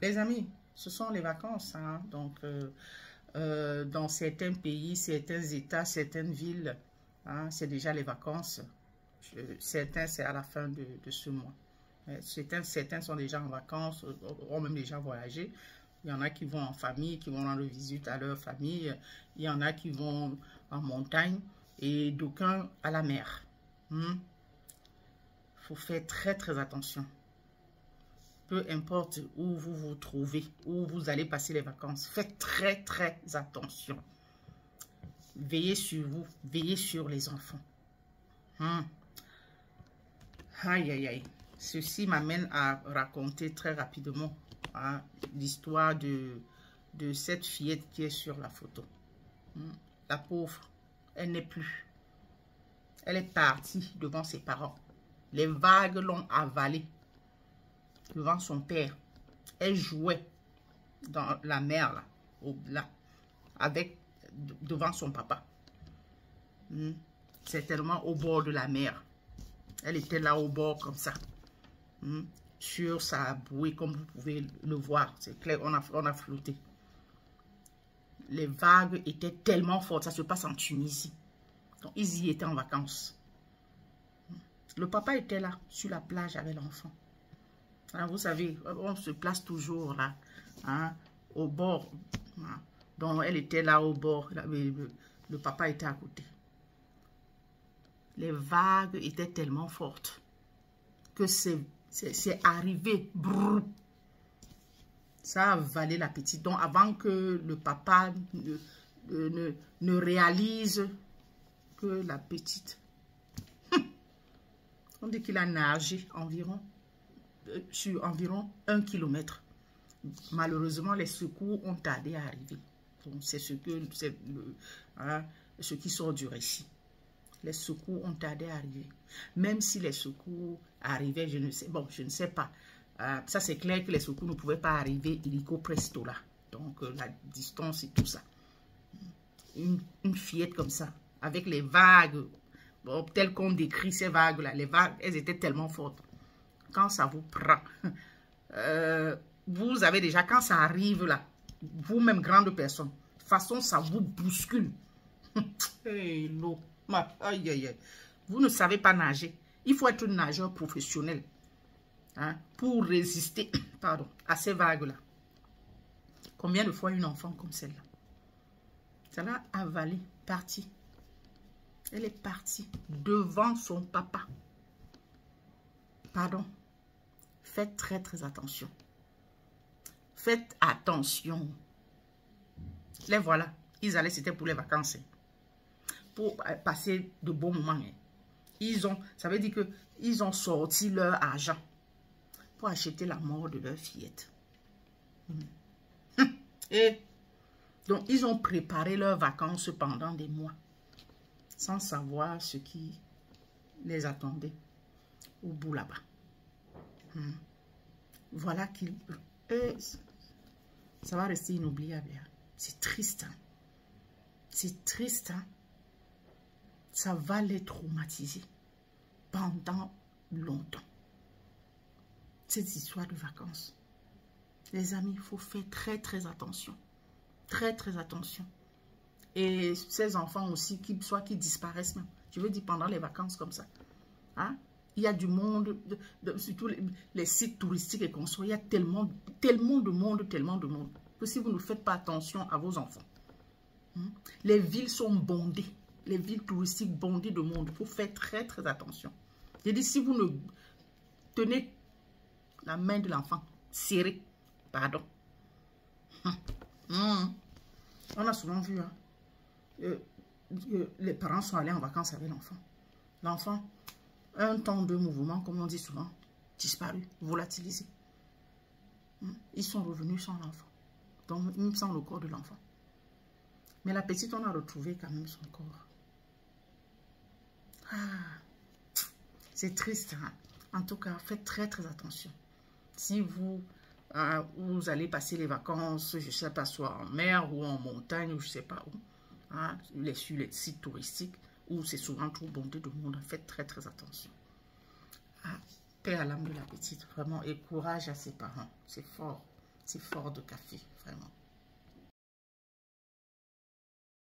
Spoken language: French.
Les amis, ce sont les vacances. Hein? Donc, dans certains pays, certains États, certaines villes, hein, c'est déjà les vacances. Certains, c'est à la fin de ce mois. Certains sont déjà en vacances, ont même déjà voyagé. Il y en a qui vont en famille, qui vont rendre visite à leur famille. Il y en a qui vont en montagne et d'aucuns à la mer. Il faut faire très, très attention. Peu importe où vous vous trouvez, où vous allez passer les vacances, faites très, très attention. Veillez sur vous, veillez sur les enfants. Aïe, aïe, aïe. Ceci m'amène à raconter très rapidement l'histoire de cette fillette qui est sur la photo. La pauvre, elle n'est plus. Elle est partie devant ses parents. Les vagues l'ont avalée devant son père. Elle jouait dans la mer, devant son papa. Certainement au bord de la mer. Elle était là au bord comme ça. Sur sa bouée, comme vous pouvez le voir. C'est clair, on a flotté. Les vagues étaient tellement fortes. Ça se passe en Tunisie. Donc, ils y étaient en vacances. Le papa était là, sur la plage avec l'enfant. Vous savez, on se place toujours là, hein, au bord. Donc, elle était là au bord. Le papa était à côté. Les vagues étaient tellement fortes que c'est arrivé. Brrr, ça a avalé la petite. Donc, avant que le papa ne réalise que la petite... On dit qu'il a nagé sur environ 1 kilomètre. Malheureusement, les secours ont tardé à arriver. C'est ce qui sort du récit. Les secours ont tardé à arriver. Même si les secours arrivaient, je ne sais, je ne sais pas. Ça, c'est clair que les secours ne pouvaient pas arriver illico presto là. Donc, la distance et tout ça. Une fillette comme ça, avec les vagues, telles qu'on décrit ces vagues-là, les vagues, elles étaient tellement fortes. Quand ça vous prend, vous avez déjà, quand ça arrive là, vous-même, grande personne, de toute façon, ça vous bouscule. Hey, l'eau. Aïe, aïe, aïe. Vous ne savez pas nager. Il faut être un nageur professionnel, hein, pour résister pardon, à ces vagues-là. Combien de fois une enfant comme celle-là? Ça l'a avalée, partie. Elle est partie devant son papa. Pardon. Faites très, très attention. Faites attention. Les voilà. Ils allaient, c'était pour les vacances. Pour passer de bons moments. Ça veut dire qu'ils ont sorti leur argent pour acheter la mort de leur fillette. Et donc, ils ont préparé leurs vacances pendant des mois, sans savoir ce qui les attendait au bout là-bas. Voilà qu'ils... Ça va rester inoubliable. C'est triste. Hein? C'est triste. Hein? Ça va les traumatiser pendant longtemps. Cette histoire de vacances. Les amis, il faut faire très, très attention. Très, très attention. Et ces enfants aussi, soit qui disparaissent même. Je veux dire, pendant les vacances comme ça. Hein? Il y a du monde, surtout les sites touristiques et consorts. Il y a tellement de monde, que si vous ne faites pas attention à vos enfants. Les villes sont bondées. Les villes touristiques bondées de monde. Il faut faire très, très attention. J'ai dit, si vous ne tenez la main de l'enfant serrée, pardon. On a souvent vu, hein, les parents sont allés en vacances avec l'enfant. L'enfant, un temps de mouvement, comme on dit souvent, disparu, volatilisé. Ils sont revenus sans l'enfant. Donc, même sans le corps de l'enfant. Mais la petite, on a retrouvé quand même son corps. C'est triste. Hein? En tout cas, faites très, très attention. Si vous allez passer les vacances, je ne sais pas, soit en mer ou en montagne, ou je ne sais pas où, hein, sur les sites touristiques, où c'est souvent trop bondé de monde, faites très, très attention. Paix à l'âme de la petite, vraiment, et courage à ses parents. C'est fort. C'est fort de café, vraiment.